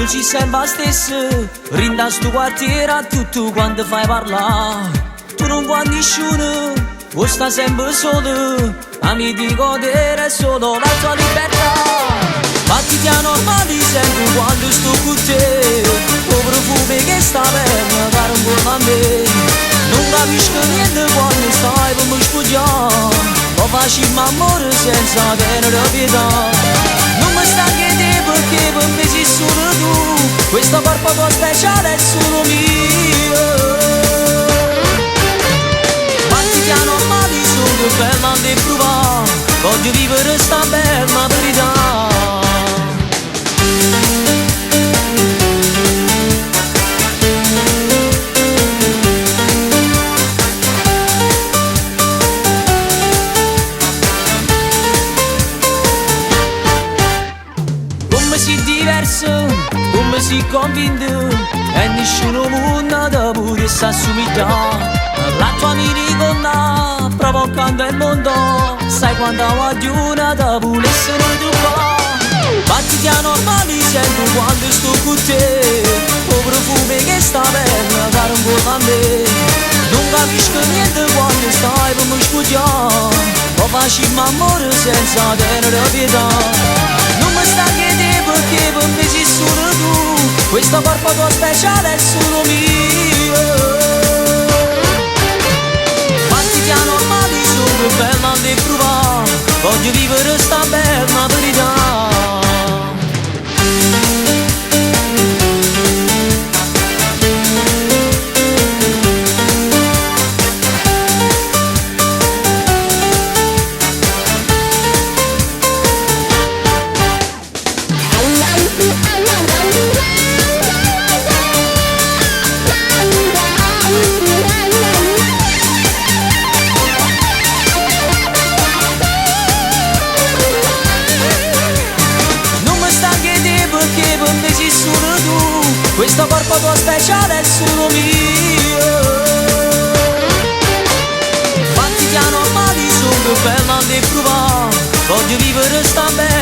non ci sembra stesso, rinda sto quartiere a tutto quando fai parlare. Tu non vuoi nessuno, o sta sempre solo, a mi di godere solo la tua libertà. Battiti normali sempre quando sto con te, il profumo che sta bene, caro un po' a me. Non capisco niente quando stai per mi sfoggiare, o facciamo amore senza tenere pietà. Non mi stanchi di te perché per me sei solo tu, questo corpo tuo speciale è solo mio. Battiti normali sono bella di provare, voglio vivere sta bella verità. Come si diverso, come si convinto, e nessuno mondo da pure si assomiglia. La tua miriconna provocando il mondo, sai quando voglio una da pure essere tu qua. Battiti normali sempre quando sto con te, il profumo che sta bene, caro un po' a me. Non capisco niente quando stai per mi sfoggiare, o facciamo amore senza tenere pietà. Non mi stanchi di te perché per me sei solo tu, questo corpo tuo speciale è solo mio. Battiti normali sono bella di provare, voglio vivere sta bella verità. Perché per me sei solo tu, questo corpo tuo speciale è solo mio. Battiti normali sono bella di provare, voglio vivere sta bene.